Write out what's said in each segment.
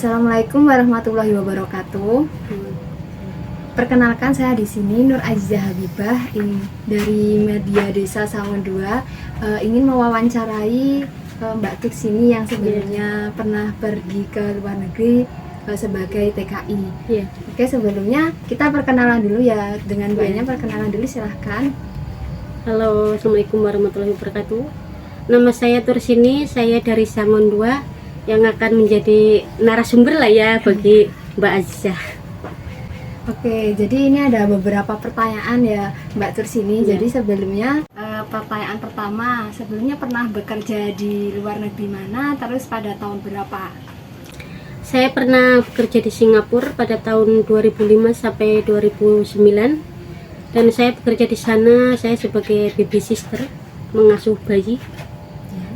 Assalamualaikum warahmatullahi wabarakatuh. Perkenalkan, saya di sini Nur Azizah Habibah dari Media Desa Sangon 2, ingin mewawancarai Mbak Tursini yang sebelumnya pernah pergi ke luar negeri sebagai TKI. Oke, sebelumnya kita perkenalan dulu ya, dengan banyak perkenalan dulu, silahkan. Halo, Assalamualaikum warahmatullahi wabarakatuh. Nama saya Tursini, saya dari Sangon 2 yang akan menjadi narasumber lah ya bagi Mbak Azizah. Oke, jadi ini ada beberapa pertanyaan ya Mbak Tursini. Ya. Jadi sebelumnya pertanyaan pertama, sebelumnya pernah bekerja di luar negeri mana, terus pada tahun berapa? Saya pernah bekerja di Singapura pada tahun 2005 sampai 2009 dan saya bekerja di sana saya sebagai baby sister, mengasuh bayi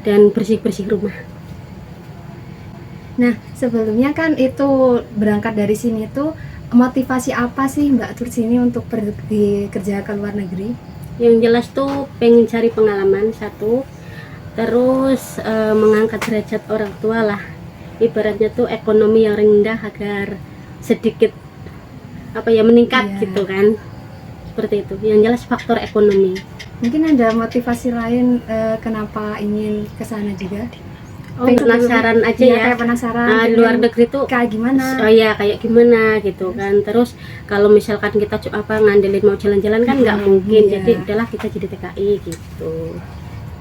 dan bersih-bersih rumah. Nah, sebelumnya kan itu berangkat dari sini tuh motivasi apa sih Mbak Tursini untuk pergi kerja ke luar negeri? Yang jelas tuh pengen cari pengalaman satu, terus mengangkat derajat orang tua lah, ibaratnya tuh ekonomi yang rendah agar sedikit meningkat gitu kan, seperti itu. Yang jelas faktor ekonomi. Mungkin ada motivasi lain kenapa ingin ke sana juga? Penasaran aja ya, kayak penasaran luar negeri tuh kayak gimana? kayak gimana gitu kan. Terus kalau misalkan kita ngandelin mau jalan-jalan kan nggak mungkin, jadi udahlah kita jadi TKI gitu.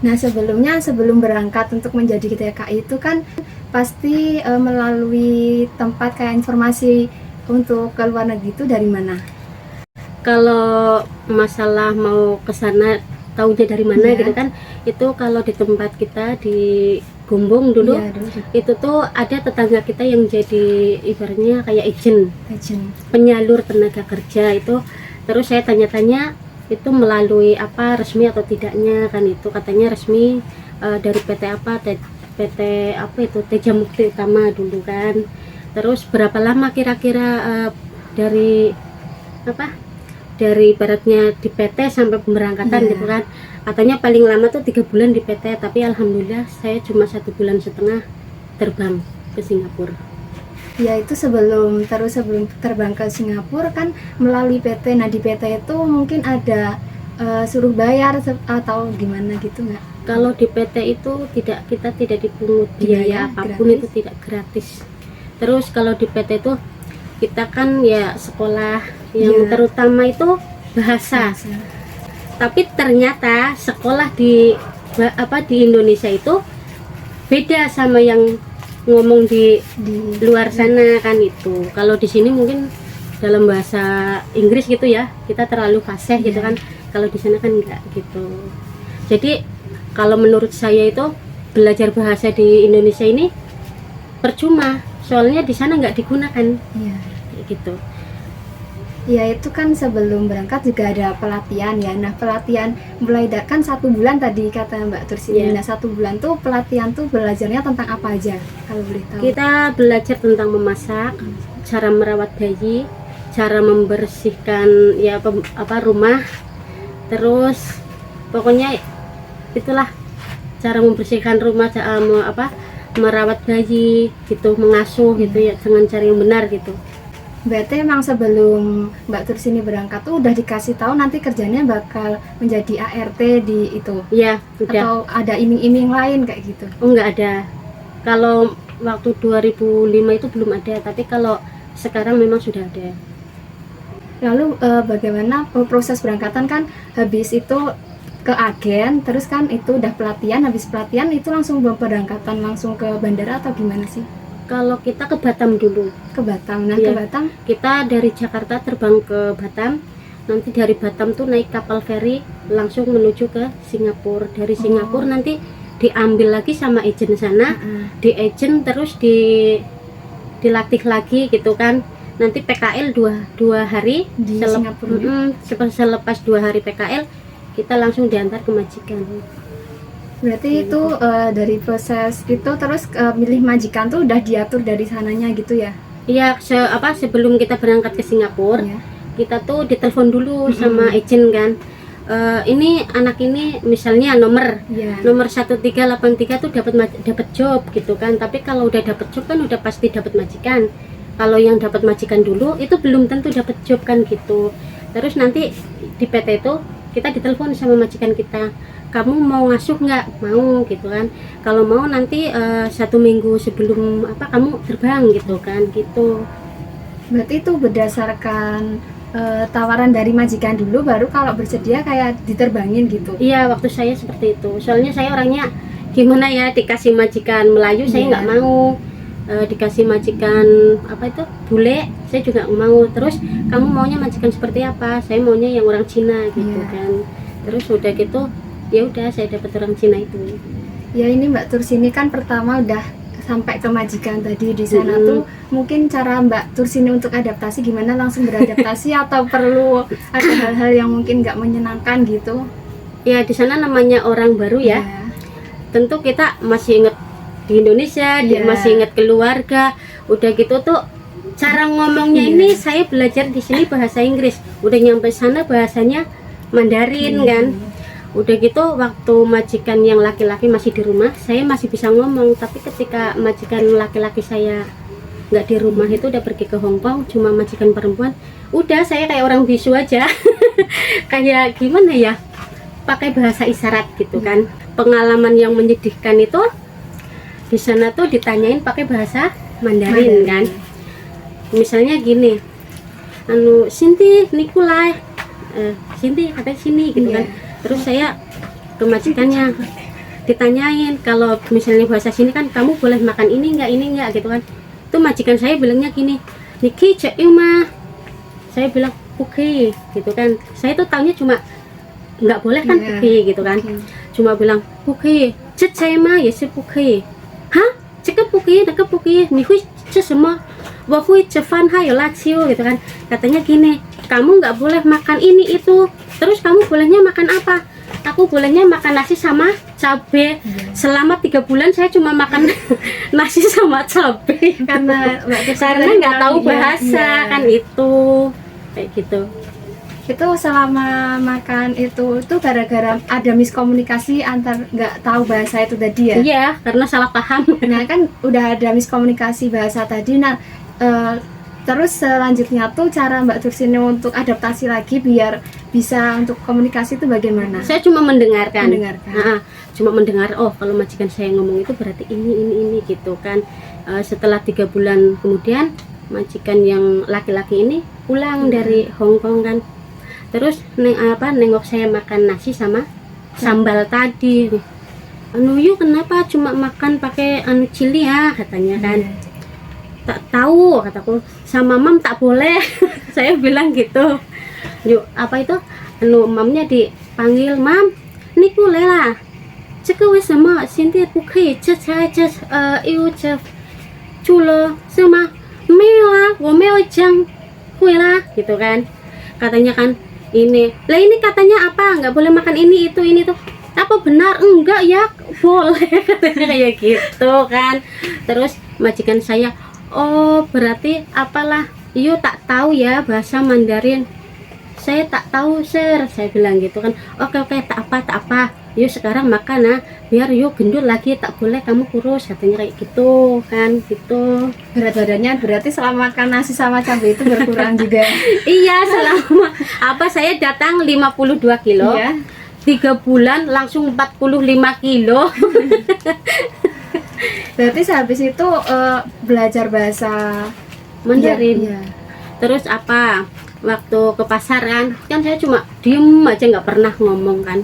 Nah, sebelum berangkat untuk menjadi TKI itu kan pasti melalui tempat kayak informasi untuk ke luar negeri itu dari mana? Kalau masalah mau ke sana taunya dari mana gitu kan, itu kalau di tempat kita di Gombong dulu, itu tuh ada tetangga kita yang jadi ibaratnya kayak agent, penyalur tenaga kerja itu. Terus saya tanya-tanya itu melalui resmi atau tidaknya kan, itu katanya resmi dari PT Teja Mukti Utama dulu kan. Terus berapa lama kira-kira dari ibaratnya di PT sampai pemberangkatan gitu kan, katanya paling lama tuh 3 bulan di PT, tapi alhamdulillah saya cuma 1,5 bulan terbang ke Singapura. Ya, itu sebelum terbang ke Singapura kan melalui PT. Nah, di PT itu mungkin ada suruh bayar atau gimana gitu nggak? Kalau di PT itu kita tidak dipungut biaya apapun, gratis. Itu tidak gratis. Terus kalau di PT itu kita kan ya sekolah yang terutama itu bahasa. Tapi ternyata sekolah di Indonesia itu beda sama yang ngomong di luar sana kan itu. Kalau di sini mungkin dalam bahasa Inggris gitu ya, kita terlalu fasih gitu kan. Kalau di sana kan enggak gitu. Jadi kalau menurut saya itu belajar bahasa di Indonesia ini percuma, soalnya di sana nggak digunakan. Gitu. Ya, itu kan sebelum berangkat juga ada pelatihan ya. Nah, pelatihan mulai kan 1 bulan tadi kata Mbak Tursini. Nah, 1 bulan tuh pelatihan tuh belajarnya tentang apa aja kalau boleh tahu? Kita belajar tentang memasak, cara merawat bayi, cara membersihkan rumah, terus pokoknya itulah cara membersihkan rumah, merawat bayi gitu, mengasuh gitu ya dengan cara yang benar gitu. Berarti emang sebelum Mbak Tursini berangkat tuh udah dikasih tahu nanti kerjanya bakal menjadi ART di itu? Iya, sudah. Atau ada iming-iming lain kayak gitu? Oh, nggak ada. Kalau waktu 2005 itu belum ada, tapi kalau sekarang memang sudah ada. Lalu bagaimana proses berangkatan kan habis itu ke agen, terus kan itu udah pelatihan, habis pelatihan itu langsung berangkatan langsung ke bandara atau gimana sih? Kalau kita ke Batam dulu. Ke Batam. Nah, ke Batam kita dari Jakarta terbang ke Batam. Nanti dari Batam tuh naik kapal feri langsung menuju ke Singapura. Dari Singapura nanti diambil lagi sama agent sana, di agent terus dilatih lagi gitu kan. Nanti PKL dua hari di Singapura. Selepas 2 hari PKL kita langsung diantar ke majikan. Berarti itu dari proses itu terus milih majikan tuh udah diatur dari sananya gitu ya? Iya, sebelum kita berangkat ke Singapura, kita tuh ditelepon dulu sama agent kan. ini anak ini misalnya nomor Iya. nomor 1383 tuh dapat job gitu kan. Tapi kalau udah dapat job kan udah pasti dapat majikan. Kalau yang dapat majikan dulu itu belum tentu dapat job kan gitu. Terus nanti di PT itu kita ditelepon sama majikan kita, kamu mau ngasuh nggak? Mau gitu kan. Kalau mau nanti 1 minggu sebelum kamu terbang gitu kan gitu. Berarti itu berdasarkan tawaran dari majikan dulu, baru kalau bersedia kayak diterbangin gitu. Iya, waktu saya seperti itu. Soalnya saya orangnya gimana ya, dikasih majikan Melayu saya nggak mau. Dikasih majikan bule saya juga nggak mau. Terus kamu maunya majikan seperti apa? Saya maunya yang orang Cina gitu kan. Terus udah gitu ya udah saya dapat orang Cina itu. Ya ini Mbak Tursini kan pertama udah sampai ke majikan tadi di sana tuh, mungkin cara Mbak Tursini untuk adaptasi gimana, langsung beradaptasi atau perlu ada hal-hal yang mungkin nggak menyenangkan gitu? Ya di sana namanya orang baru ya. Tentu kita masih inget di Indonesia, masih ingat keluarga. Udah gitu tuh cara ngomongnya ini saya belajar di sini bahasa Inggris. Udah nyampe sana bahasanya Mandarin kan. Udah gitu waktu majikan yang laki-laki masih di rumah, saya masih bisa ngomong. Tapi ketika majikan laki-laki saya nggak di rumah, itu udah pergi ke Hong Kong, cuma majikan perempuan, udah saya kayak orang bisu aja. Kayak gimana ya, pakai bahasa isyarat gitu kan. Pengalaman yang menyedihkan itu di sana tuh ditanyain pakai bahasa Mandarin kan. Misalnya gini, Sinti Nikolai, Sinti katanya sini gitu kan. Terus saya ke majikannya ditanyain, kalau misalnya bahasa sini kan kamu boleh makan ini enggak gitu kan. Tuh majikan saya bilangnya gini, Niki cek mah. Saya bilang oke gitu kan. Saya tuh taunya cuma nggak boleh kan oke gitu kan. Cuma bilang oke, cek saya mah ya sih oke. Hah? Cek oke, nak oke. Nih cek semua. Wahui cevan hayo lacio gitu kan. Katanya gini, kamu nggak boleh makan ini itu. Terus kamu bolehnya makan apa? Aku bolehnya makan nasi sama cabe. Selama 3 bulan saya cuma makan nasi sama cabe. Karena nggak tahu bahasa kan itu. Kayak gitu. Itu selama makan itu gara-gara ada miskomunikasi antar nggak tahu bahasa itu tadi ya? Iya, karena salah paham. Nah kan udah ada miskomunikasi bahasa tadi. Nah terus selanjutnya tuh cara Mbak Tursini untuk adaptasi lagi biar bisa untuk komunikasi itu bagaimana? Saya cuma mendengarkan. Cuma mendengar, oh kalau majikan saya ngomong itu berarti ini gitu kan. Setelah 3 bulan kemudian majikan yang laki-laki ini pulang dari Hong Kong kan. Terus nengok saya makan nasi sama sambal tadi. Yuk kenapa cuma makan pakai cili ya katanya kan. Tak tahu kataku, sama mam tak boleh. Saya bilang gitu. Yuk mamnya dipanggil, mam niku lela这个为什么现在不可以吃菜吃又吃猪了是吗？没有啊，我没有讲会啦gitu kan. Katanya kan ini katanya apa, nggak boleh makan ini tuh. Apa benar? Enggak ya, boleh. Katanya kayak gitu kan. Terus majikan saya, oh berarti apalah, iyo tak tahu ya bahasa Mandarin. Saya tak tahu sir, saya bilang gitu kan. Oke tak apa, yuk sekarang makan biar yuk gendut lagi, tak boleh kamu kurus, katanya kayak gitu kan gitu. Berat badannya berarti selama makan nasi sama cabai itu berkurang juga. Iya, selama saya datang 52 kilo, 3 bulan langsung 45 kilo. Berarti sehabis itu belajar bahasa Mandarin. Terus waktu ke pasar kan saya cuma diem aja, nggak pernah ngomong kan.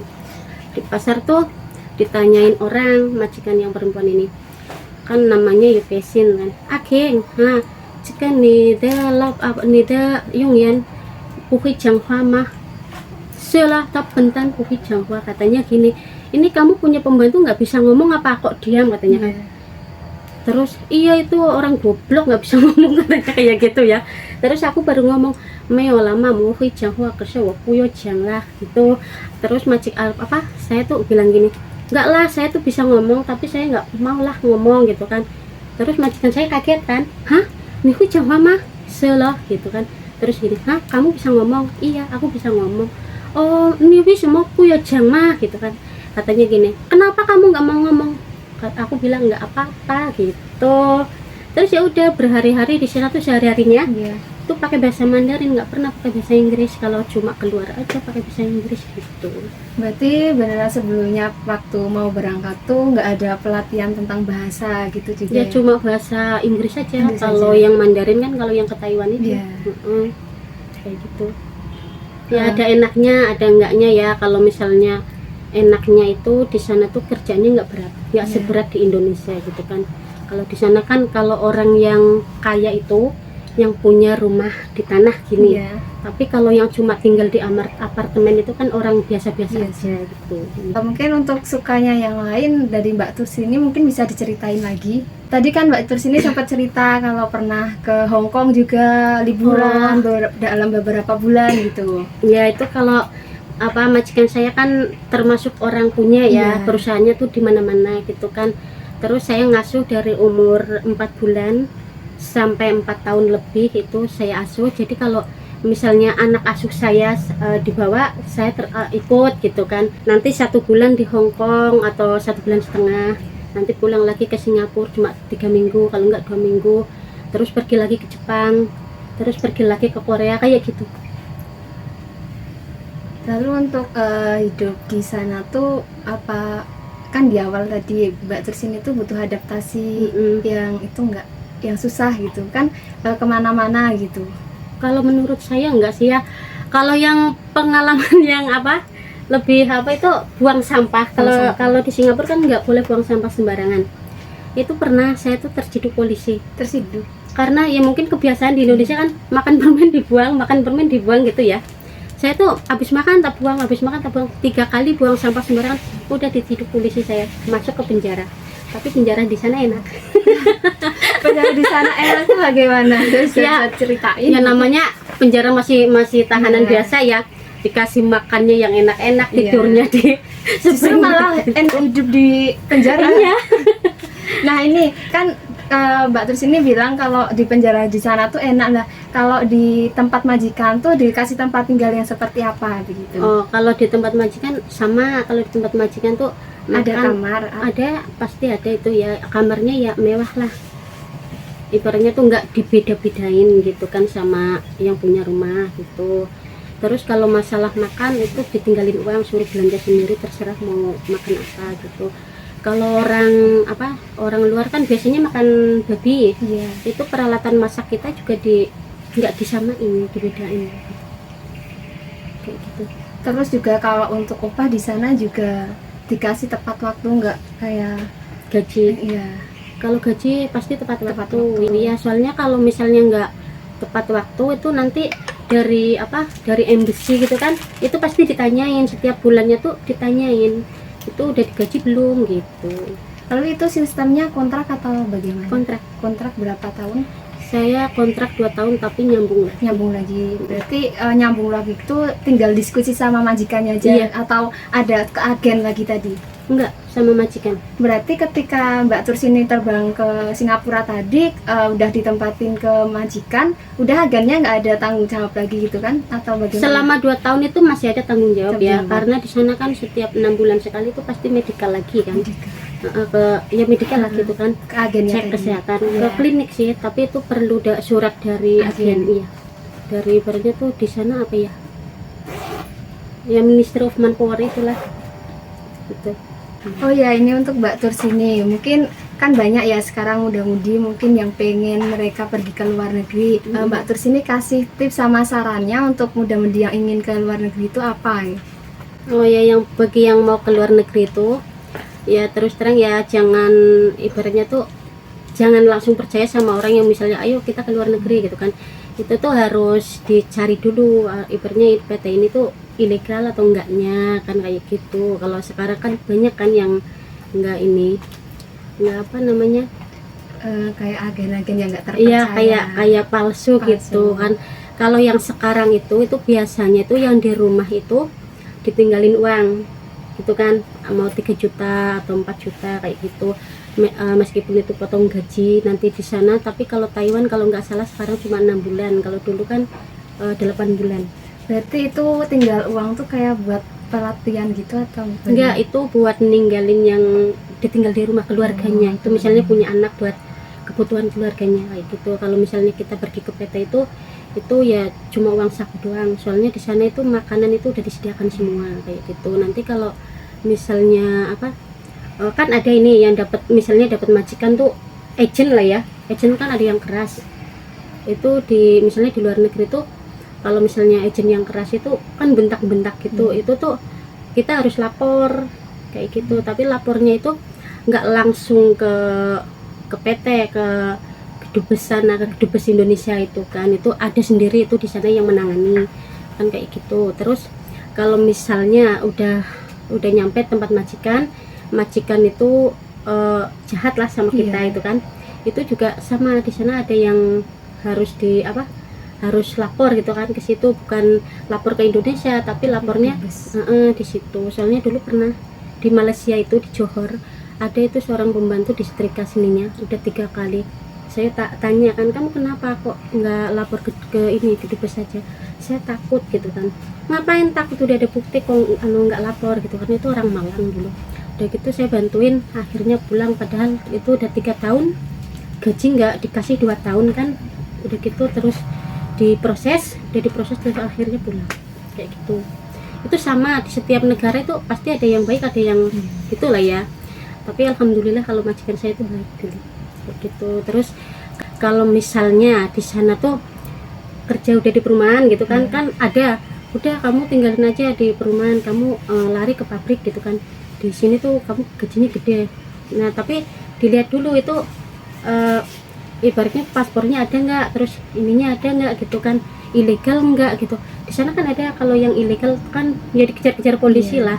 Di pasar tuh ditanyain orang, majikan yang perempuan ini kan namanya Yupesin kan. Akeng, jika nida yung yan puhi janghua mah selah tak bentan puhi janghua. Katanya gini, ini kamu punya pembantu nggak bisa ngomong apa kok diam, katanya kan. Terus iya itu orang goblok nggak bisa ngomong, katanya kayak gitu ya. Terus aku baru ngomong lama mau janghua kerja wakuyo lah gitu. Terus saya tuh bilang gini, enggak lah saya tuh bisa ngomong tapi saya nggak mau lah ngomong gitu kan. Terus majikan saya kaget kan, hah niku janghua mah seloh gitu kan. Terus gini, hah kamu bisa ngomong? Iya aku bisa ngomong. oh ini wis semoku ya jama gitu kan, katanya gini, kenapa kamu nggak mau ngomong? Aku bilang nggak apa-apa gitu. Terus ya udah berhari-hari di sana tuh sehari-harinya Iya. tuh pakai bahasa Mandarin, nggak pernah pakai bahasa Inggris. Kalau cuma keluar aja pakai bahasa Inggris gitu. Berarti beneran sebelumnya waktu mau berangkat tuh nggak ada pelatihan tentang bahasa gitu juga Ya ya? cuma bahasa Inggris aja. Inggris Kalau aja. yang Mandarin kan kalau yang ke Taiwan itu Iya. kayak gitu. Ya Ah. ada enaknya, ada enggaknya ya. Kalau misalnya enaknya itu di sana tuh kerjanya nggak berat, nggak Iya. seberat di Indonesia gitu kan. Kalau di sana kan kalau orang yang kaya itu yang punya rumah di tanah gini. Iya. Tapi kalau yang cuma tinggal di apartemen itu kan orang biasa-biasa Iya. aja gitu. Mungkin untuk sukanya yang lain dari Mbak Turs ini mungkin bisa diceritain lagi. Tadi kan Mbak Turs ini sempat cerita kalau pernah ke Hong Kong juga liburan dalam beberapa bulan gitu. Ya itu kalau apa majikan saya kan termasuk orang punya ya, Iya. perusahaannya tuh di mana-mana gitu kan. Terus saya ngasuh dari umur 4 bulan sampai 4 tahun lebih itu saya asuh. Jadi kalau misalnya anak asuh saya dibawa, saya ikut gitu kan. Nanti 1 bulan di Hong Kong atau 1 bulan setengah, nanti pulang lagi ke Singapura cuma 3 minggu, kalau enggak 2 minggu, terus pergi lagi ke Jepang, terus pergi lagi ke Korea kayak gitu. Lalu untuk hidup di sana tuh apa, kan di awal tadi Mbak Turs ini tuh butuh adaptasi yang itu enggak, yang susah gitu kan, kemana-mana gitu. Kalau menurut saya enggak sih ya. Kalau yang pengalaman yang apa lebih apa itu buang sampah. Kalau di Singapura kan nggak boleh buang sampah sembarangan. Itu pernah saya tuh terciduk polisi. Tersiduk. Karena ya mungkin kebiasaan di Indonesia kan makan permen dibuang gitu ya. Saya tuh habis makan tak buang, 3 kali buang sampah sembarangan, udah diciduk polisi, saya masuk ke penjara. Tapi penjara di sana enak. Penjara di sana enak tuh bagaimana? Terus Ya, bisa ceritain. Ya namanya penjara masih tahanan Iya. biasa ya. Dikasih makannya yang enak-enak, Iya. tidurnya di Justru malah hidup di penjara. Iya. Nah ini kan Mbak Turs ini bilang kalau di penjara di sana tuh enak lah. Kalau di tempat majikan tuh dikasih tempat tinggal yang seperti apa begitu? Oh, kalau di tempat majikan sama. Kalau di tempat majikan tuh Ada makan, kamar. ada pasti ada itu ya, kamarnya ya mewah lah. Ibaratnya tuh nggak dibeda-bedain gitu kan sama yang punya rumah gitu. Terus kalau masalah makan itu ditinggalin uang, suruh belanja sendiri, terserah mau makan apa gitu. Kalau orang luar kan biasanya makan babi, Iya. itu peralatan masak kita juga nggak disamain, dibedain kayak gitu. Terus juga kalau untuk upah di sana juga dikasih tepat waktu, nggak kayak Gaji, iya. kalau gaji pasti tepat Tepat waktu. waktu. Ini ya, soalnya kalau misalnya nggak tepat waktu itu nanti dari embassy gitu kan, itu pasti ditanyain setiap bulannya tuh, ditanyain itu udah digaji belum gitu. Lalu itu sistemnya kontrak atau bagaimana? Kontrak Berapa tahun? saya kontrak 2 tahun tapi nyambung lah. Nyambung lagi. Berarti nyambung lagi itu tinggal diskusi sama majikannya aja. Iya. Atau ada ke agen lagi tadi? Enggak, sama majikan. Berarti ketika Mbak Turs ini terbang ke Singapura tadi, udah ditempatin ke majikan, udah agennya nggak ada tanggung jawab lagi gitu kan? Atau bagaimana? Selama 2 tahun itu masih ada tanggung jawab ya, Tanggung jawab. karena di sana kan setiap 6 bulan sekali itu pasti medical lagi kan. Medical lagi itu kan, ke agennya cek tadi. kesehatan Iya. ke klinik sih, tapi itu perlu surat dari Agen. agen. Iya, dari ibaratnya tuh di sana apa ya, ya Ministry of Manpower itulah gitu. Oh ya, ini untuk Mbak Turs ini mungkin kan banyak ya sekarang muda-mudi mungkin yang pengen mereka pergi ke luar negeri. Mbak Turs ini kasih tips sama sarannya untuk muda-mudi yang ingin ke luar negeri itu apa ya? Oh ya, yang bagi yang mau ke luar negeri itu ya terus terang ya, jangan ibaratnya tuh jangan langsung percaya sama orang yang misalnya ayo kita ke luar negeri gitu kan. Itu tuh harus dicari dulu ibaratnya PT ini tuh ilegal atau enggaknya kan, kayak gitu. Kalau sekarang kan banyak kan yang enggak apa namanya, Kayak agen-agen yang nggak iya terpercaya. kayak palsu gitu kan. Kalau yang sekarang itu biasanya itu yang di rumah itu ditinggalin uang gitu kan, mau 3 juta atau 4 juta kayak gitu. Meskipun itu potong gaji nanti di sana, tapi kalau Taiwan kalau nggak salah sekarang cuma 6 bulan, kalau dulu kan 8 bulan. Berarti itu tinggal uang tuh kayak buat pelatihan gitu atau enggak, itu buat ninggalin yang ditinggal di rumah keluarganya. Itu misalnya punya anak buat kebutuhan keluarganya kayak gitu. Kalau misalnya kita pergi ke PT itu ya cuma uang saku doang, soalnya di sana itu makanan itu udah disediakan semua kayak gitu. Nanti kalau misalnya apa, kan ada ini yang dapat, misalnya dapat majikan tuh agent lah ya, agent kan ada yang keras itu di, misalnya di luar negeri tuh kalau misalnya agent yang keras itu kan bentak-bentak gitu, itu tuh kita harus lapor kayak gitu. Tapi lapornya itu nggak langsung ke PT, ke Kedubes sana, ke Kedubes Indonesia itu kan, itu ada sendiri itu di sana yang menangani kan kayak gitu. Terus kalau misalnya udah nyampe tempat majikan itu jahat lah sama kita itu kan, itu juga sama di sana ada yang harus di apa, harus lapor gitu kan ke situ, bukan lapor ke Indonesia tapi lapornya di situ. Soalnya dulu pernah di Malaysia itu di Johor ada itu seorang pembantu disetrika sininya udah 3 kali. Saya tanya kan, kamu kenapa kok nggak lapor ke ini ke Kedubes saja? Saya takut gitu kan. Ngapain takut, udah ada bukti kok nggak lapor gitu kan. Itu orang Malang dulu. Udah gitu saya bantuin, akhirnya pulang, padahal itu udah 3 tahun gaji nggak dikasih 2 tahun kan. Udah gitu terus diproses terus akhirnya pulang kayak gitu. Itu sama di setiap negara itu pasti ada yang baik ada yang itulah ya, tapi alhamdulillah kalau majikan saya itu baik dulu kayak gitu. Terus kalau misalnya di sana tuh kerja udah di perumahan gitu kan, kan ada udah kamu tinggalin aja di perumahan, kamu lari ke pabrik gitu kan. Di sini tuh kamu gajinya gede, nah tapi dilihat dulu itu ibaratnya paspornya ada nggak, terus ininya ada nggak gitu kan, ilegal nggak gitu. Di sana kan ada, kalau yang ilegal kan ya dikejar-kejar polisi lah.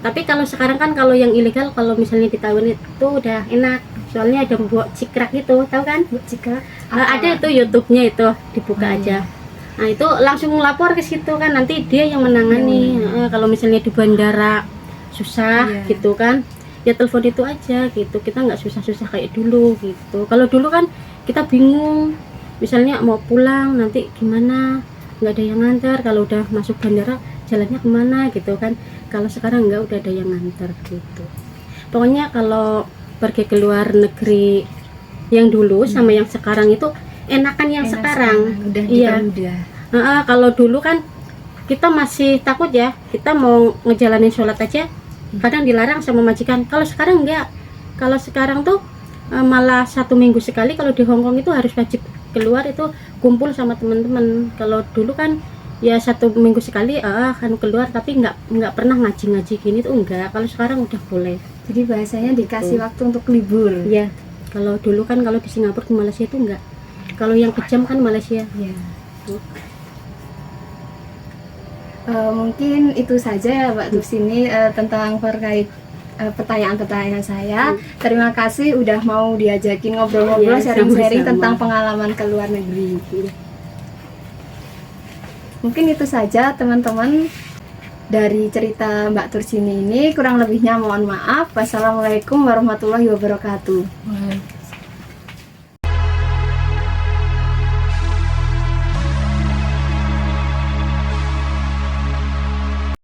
Tapi kalau sekarang kan kalau yang ilegal kalau misalnya di Taiwan itu udah enak, soalnya ada buat cikrak gitu, tahu kan? Cikrak Ada itu YouTube-nya itu dibuka aja. Nah itu langsung lapor ke situ kan, nanti dia yang menangani. Kalau misalnya di bandara susah gitu kan, ya telepon itu aja gitu, kita nggak susah-susah kayak dulu gitu. Kalau dulu kan kita bingung, misalnya mau pulang nanti gimana, nggak ada yang nganter, kalau udah masuk bandara jalannya kemana gitu kan. Kalau sekarang nggak, udah ada yang nganter gitu. Pokoknya kalau pergi ke luar negeri yang dulu sama yang sekarang itu enakan yang sekarang. Udah iya. Kalau dulu kan kita masih takut ya, kita mau ngejalanin sholat aja kadang dilarang sama majikan. Kalau sekarang enggak, kalau sekarang tuh malah 1 minggu sekali kalau di Hongkong itu harus wajib keluar itu kumpul sama teman-teman. Kalau dulu kan ya 1 minggu sekali kan keluar, tapi nggak pernah ngaji gini tuh enggak. Kalau sekarang udah boleh. Jadi bahasanya dikasih waktu untuk libur ya. Kalau dulu kan kalau di Singapura, di Malaysia itu enggak, kalau yang kejam kan Malaysia ya. Mungkin itu saja ya Mbak Tursini tentang terkait pertanyaan-pertanyaan saya. Terima kasih udah mau diajakin ngobrol-ngobrol, sharing-sharing tentang pengalaman ke luar negeri. Mungkin itu saja teman-teman dari cerita Mbak Tursini ini. Kurang lebihnya mohon maaf. Wassalamualaikum warahmatullahi wabarakatuh.